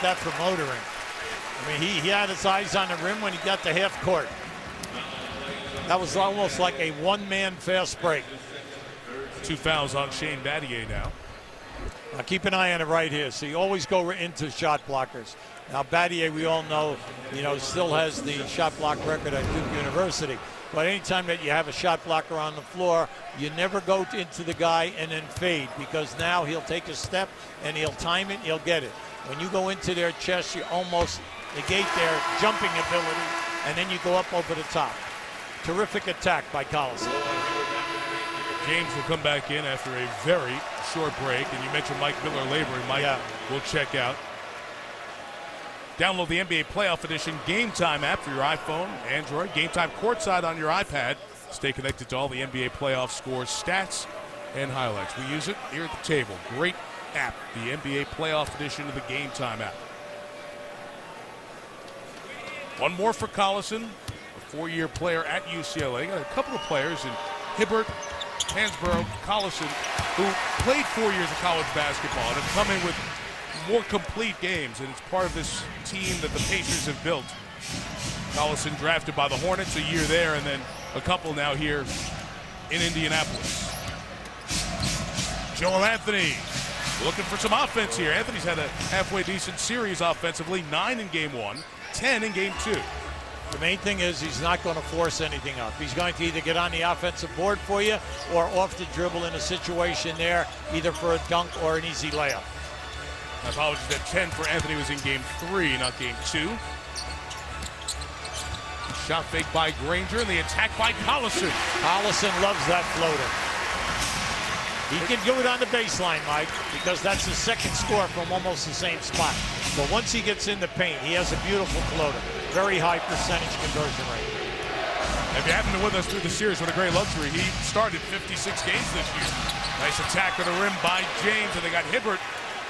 that for motoring. I mean, he had his eyes on the rim when he got to half court. That was almost like a one-man fast break. 2 fouls on Shane Battier now. Now keep an eye on it right here. So you always go into shot blockers. Now Battier, we all know, still has the shot block record at Duke University. But anytime that you have a shot blocker on the floor, you never go into the guy and then fade, because now he'll take a step and he'll time it and he'll get it. When you go into their chest, you almost negate their jumping ability, and then you go up over the top. Terrific attack by Collison. James will come back in after a very short break. And you mentioned Mike Miller laboring. Mike will check out. Download the NBA Playoff Edition Game Time app for your iPhone, Android. Game Time courtside on your iPad. Stay connected to all the NBA playoff scores, stats, and highlights. We use it here at the table. Great app, the NBA Playoff Edition of the Game Time app. One more for Collison, a 4-year player at UCLA. Got a couple of players in Hibbert, Hansborough, Collison, who played 4 years of college basketball and have come in with more complete games, and it's part of this team that the Pacers have built. Collison drafted by the Hornets a year there, and then a couple now here in Indianapolis. Joel Anthony looking for some offense here. Anthony's had a halfway decent series offensively, 9 in game 1, 10 in game 2. The main thing is he's not going to force anything up. He's going to either get on the offensive board for you or off the dribble in a situation there, either for a dunk or an easy layup. My apologies, that 10 for Anthony was in game 3, not game 2. Shot fake by Granger, and the attack by Collison. Collison loves that floater. He can do it on the baseline, Mike, because that's his second score from almost the same spot. But once he gets in the paint, he has a beautiful floater. Very high percentage conversion rate. If you haven't been with us through the series, what a great luxury. He started 56 games this year. Nice attack on the rim by James, and they got Hibbert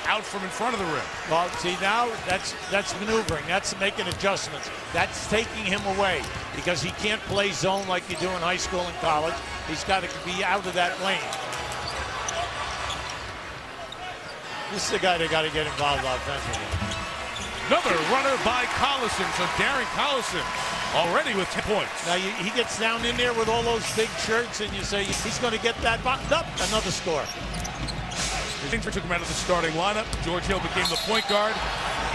out from in front of the rim. Well, see, now that's maneuvering. That's making adjustments. That's taking him away, because he can't play zone like you do in high school and college. He's got to be out of that lane. This is the guy that got to get involved offensively. Another runner by Collison. So Darren Collison already with 10 points. Now he gets down in there with all those big shirts, and you say he's going to get that buttoned up. Another score. Ginger took him out of the starting lineup. George Hill became the point guard.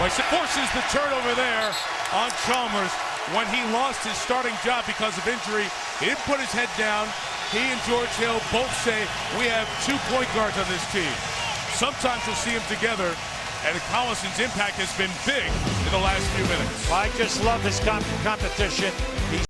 Forces the turnover there on Chalmers when he lost his starting job because of injury. He didn't put his head down. He and George Hill both say, we have 2 point guards on this team. Sometimes you'll see them together, and Collison's impact has been big in the last few minutes. Well, I just love his competition. He's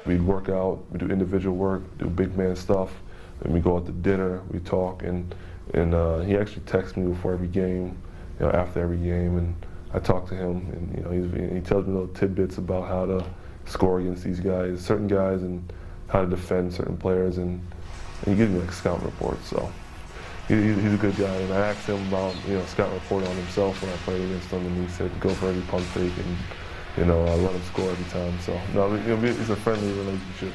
we'd work out, we do individual work, do big man stuff, and we go out to dinner, we talk, and he actually texts me before every game, after every game, and I talk to him, and he tells me little tidbits about how to score against these guys, certain guys, and how to defend certain players, and he gives me like scout reports. So he's a good guy, and I asked him about scout report on himself when I played against him, and he said go for every pump fake and I let him score every time. So no, it's a friendly relationship.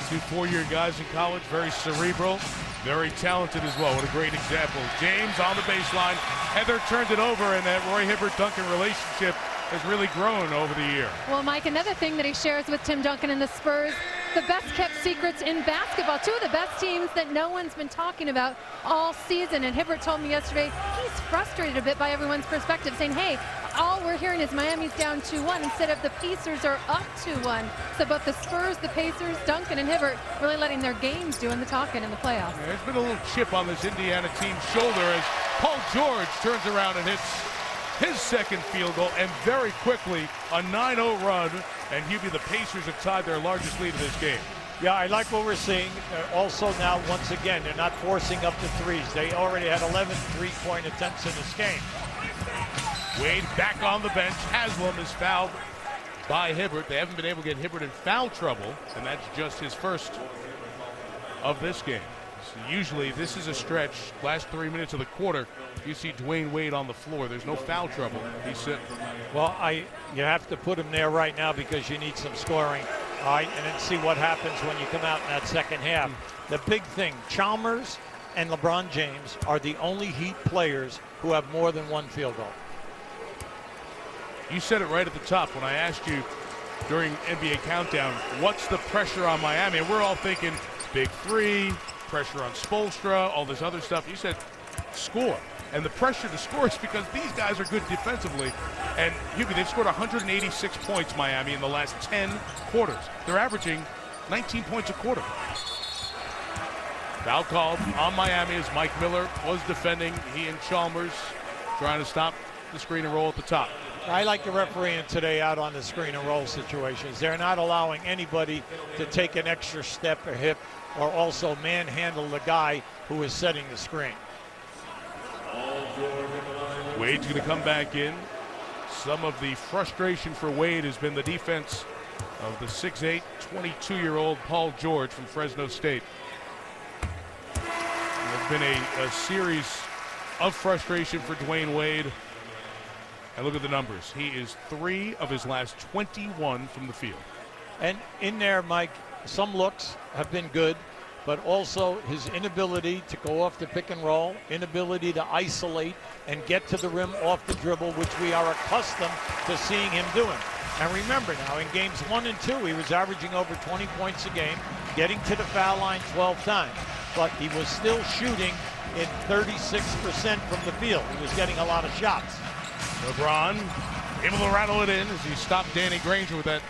2 4-year guys in college, very cerebral, very talented as well. What a great example. James on the baseline. Heather turned it over, and that Roy Hibbert-Duncan relationship has really grown over the year. Well, Mike, another thing that he shares with Tim Duncan and the Spurs, the best kept secrets in basketball. 2 of the best teams that no one's been talking about all season. And Hibbert told me yesterday he's frustrated a bit by everyone's perspective, saying, hey, all we're hearing is Miami's down 2-1 instead of the Pacers are up 2-1. So both the Spurs, the Pacers, Duncan, and Hibbert really letting their games doing the talking in the playoffs. Yeah, there's been a little chip on this Indiana team's shoulder as Paul George turns around and hits his second field goal, and very quickly a 9-0 run, and Hubie, the Pacers have tied their largest lead of this game. Yeah, I like what we're seeing. Also now, once again, they're not forcing up the threes. They already had 11 three-point attempts in this game. Wade back on the bench. Haslam is fouled by Hibbert. They haven't been able to get Hibbert in foul trouble, and that's just his first of this game. So usually this is a stretch. Last 3 minutes of the quarter, you see Dwayne Wade on the floor. There's no foul trouble. He's sitting. Well, you have to put him there right now because you need some scoring. All right, and then see what happens when you come out in that second half. The big thing, Chalmers and LeBron James are the only Heat players who have more than one field goal. You said it right at the top when I asked you during NBA Countdown, what's the pressure on Miami? And we're all thinking big three, pressure on Spoelstra, all this other stuff. You said score. And the pressure to score is because these guys are good defensively. And Hubie, they've scored 186 points, Miami, in the last 10 quarters. They're averaging 19 points a quarter. Foul called on Miami as Mike Miller was defending. He and Chalmers trying to stop the screen and roll at the top. I like the refereeing today out on the screen and roll situations. They're not allowing anybody to take an extra step or hip or also manhandle the guy who is setting the screen. Wade's going to come back in. Some of the frustration for Wade has been the defense of the 6'8", 22-year-old Paul George from Fresno State. It's been a series of frustration for Dwayne Wade. And look at the numbers. He is 3 of his last 21 from the field. And in there, Mike, some looks have been good, but also his inability to go off the pick and roll, inability to isolate and get to the rim off the dribble, which we are accustomed to seeing him doing. And remember now, in games 1 and 2, he was averaging over 20 points a game, getting to the foul line 12 times. But he was still shooting in 36% from the field. He was getting a lot of shots. LeBron able to rattle it in as he stopped Danny Granger with that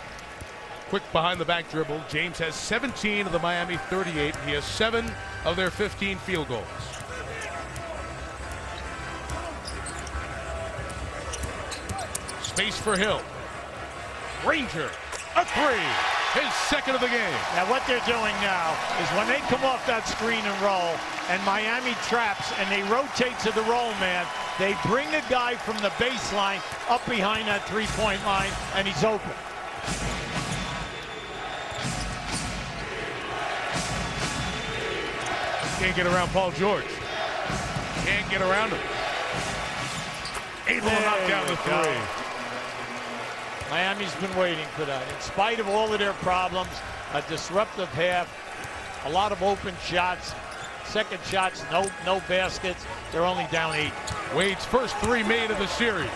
quick behind-the-back dribble. James has 17 of the Miami 38. He has 7 of their 15 field goals. Space for Hill. Granger, a three. His second of the game. Now what they're doing now is when they come off that screen and roll and Miami traps and they rotate to the roll man, they bring a guy from the baseline up behind that three-point line and he's open. Can't get around Paul George. Can't get around him. Able to knock down the three. Miami's been waiting for that. In spite of all of their problems, a disruptive half, a lot of open shots, second shots, no baskets. They're only down 8. Wade's first 3 made of the series.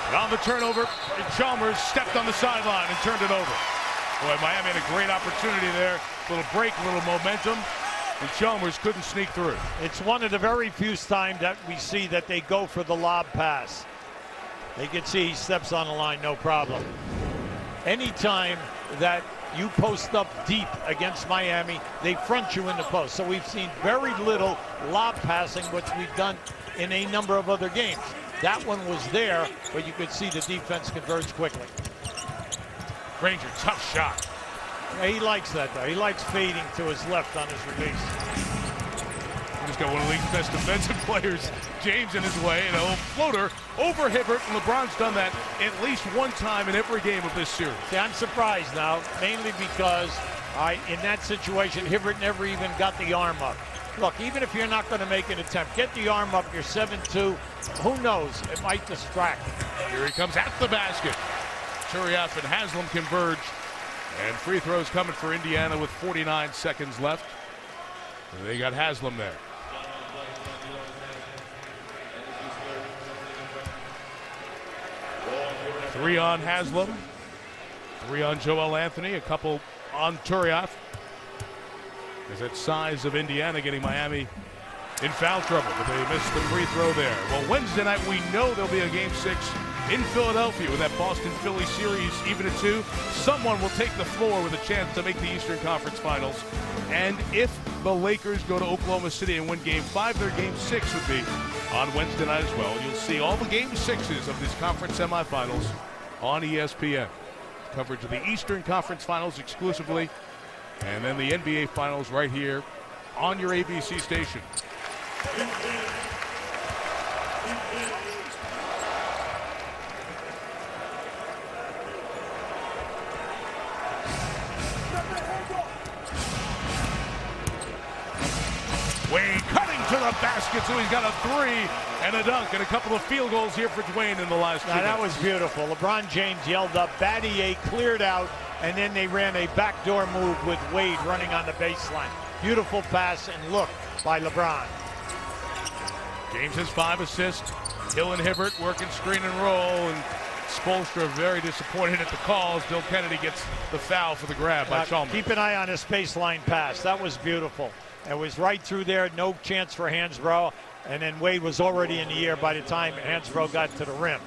And on the turnover, Chalmers stepped on the sideline and turned it over. Boy, Miami had a great opportunity there. Little break, little momentum, and Chalmers couldn't sneak through. It's one of the very few times that we see that they go for the lob pass. They can see he steps on the line, no problem. Anytime that you post up deep against Miami, they front you in the post. So we've seen very little lob passing, which we've done in a number of other games. That one was there, but you could see the defense converge quickly. Granger, tough shot. Yeah, he likes that, though. He likes fading to his left on his release. He's got one of the league's best defensive players, James, in his way, and a little floater over Hibbert. And LeBron's done that at least one time in every game of this series. See, I'm surprised now, mainly because in that situation, Hibbert never even got the arm up. Look, even if you're not going to make an attempt, get the arm up. You're 7-2. Who knows? It might distract. Here he comes at the basket. Turiaf and Haslam converge. And free throws coming for Indiana with 49 seconds left. And they got Haslam there. Three on Haslam. 3 on Joel Anthony. A couple on Turiaf. Is that size of Indiana getting Miami in foul trouble, but they missed the free throw there. Well, Wednesday night we know there'll be a Game 6 in Philadelphia with that Boston-Philly series even at 2. Someone will take the floor with a chance to make the Eastern Conference Finals. And if the Lakers go to Oklahoma City and win Game 5, their Game 6 would be on Wednesday night as well. You'll see all the Game 6s of this conference semifinals on ESPN. Coverage of the Eastern Conference Finals exclusively, and then the NBA Finals right here on your ABC station. Wade cutting to the basket, so he's got a 3 and a dunk and a couple of field goals here for Dwayne in the last 2 Now, that minutes. was beautiful. LeBron James yelled up, Battier cleared out, and then they ran a backdoor move with Wade running on the baseline. Beautiful pass and look by LeBron. James has 5 assists. Hill and Hibbert working screen and roll, and Spoelstra very disappointed at the calls. Bill Kennedy gets the foul for the grab by Chalmers. Keep an eye on his baseline pass. That was beautiful. It was right through there, no chance for Hansbrough, and then Wade was already in the air by the time Hansbrough got to the rim.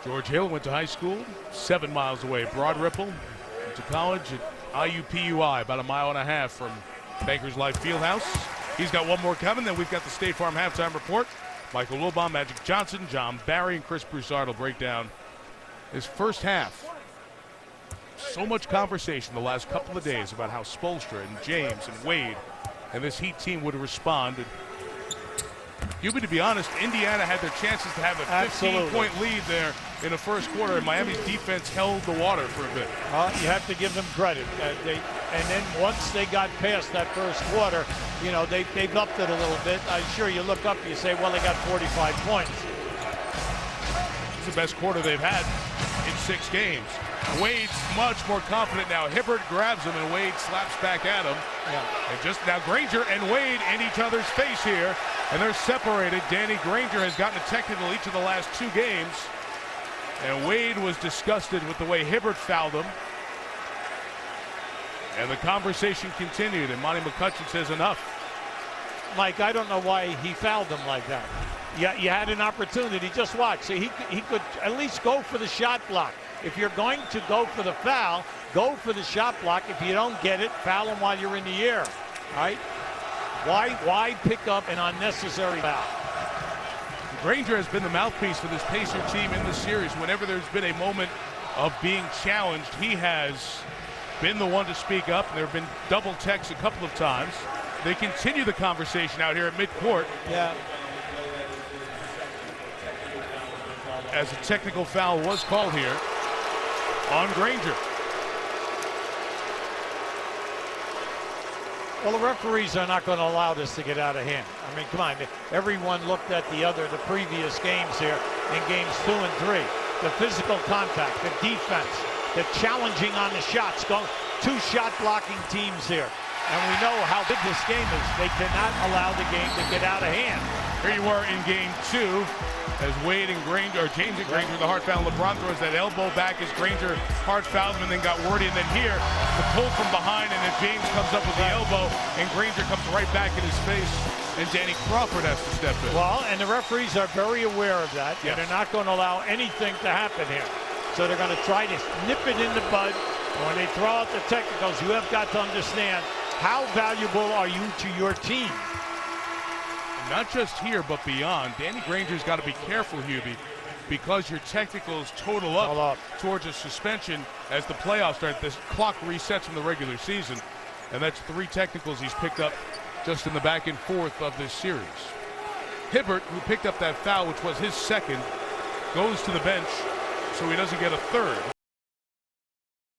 George Hill went to high school 7 miles away. Broad Ripple went to college at IUPUI, about 1.5 miles from Bankers Life Fieldhouse. He's got one more coming. Then we've got the State Farm halftime report. Michael Wilbon, Magic Johnson, John Barry, and Chris Broussard will break down his first half. So much conversation the last couple of days about how Spoelstra and James and Wade and this Heat team would respond. And to be honest, Indiana had their chances to have a 15-point lead there in the first quarter, and Miami's defense held the water for a bit. You have to give them credit. And then once they got past that first quarter, you know, they've upped it a little bit. I'm sure you look up and you say, well, they got 45 points. It's the best quarter they've had in 6 games. Wade's much more confident now. Hibbert grabs him, and Wade slaps back at him. Yeah. And just now Granger and Wade in each other's face here, and they're separated. Danny Granger has gotten a technical each of the last 2 games, and Wade was disgusted with the way Hibbert fouled him. And the conversation continued, and Monty McCutcheon says enough. Mike, I don't know why he fouled him like that. Yeah, you had an opportunity. Just watch. See, he could at least go for the shot block. If you're going to go for the foul, go for the shot block. If you don't get it, foul him while you're in the air. All right? Why pick up an unnecessary foul? Granger has been the mouthpiece for this Pacer team in the series. Whenever there's been a moment of being challenged, he has been the one to speak up. There have been double texts a couple of times. They continue the conversation out here at midcourt. Yeah. As a technical foul was called here on Granger. Well, the referees are not going to allow this to get out of hand. I mean, come on. Everyone looked at the previous games here in games 2 and 3. The physical contact, the defense, the challenging on the shots. 2 shot blocking teams here. And we know how big this game is. They cannot allow the game to get out of hand. Here you are in game 2 as Wade and Granger, or James and Granger, the hard foul. LeBron throws that elbow back as Granger hard fouled him and then got wordy. And then here, the pull from behind, and then James comes up with the elbow, and Granger comes right back in his face, and Danny Crawford has to step in. Well, and the referees are very aware of that, yes. and they're not going to allow anything to happen here. So they're going to try to nip it in the bud. When they throw out the technicals, you have got to understand how valuable are you to your team. Not just here, but beyond. Danny Granger's got to be careful here because your technicals total up towards a suspension as the playoffs start. This clock resets from the regular season, and that's 3 technicals he's picked up just in the back and forth of this series. Hibbert, who picked up that foul, which was his second, goes to the bench so he doesn't get a third.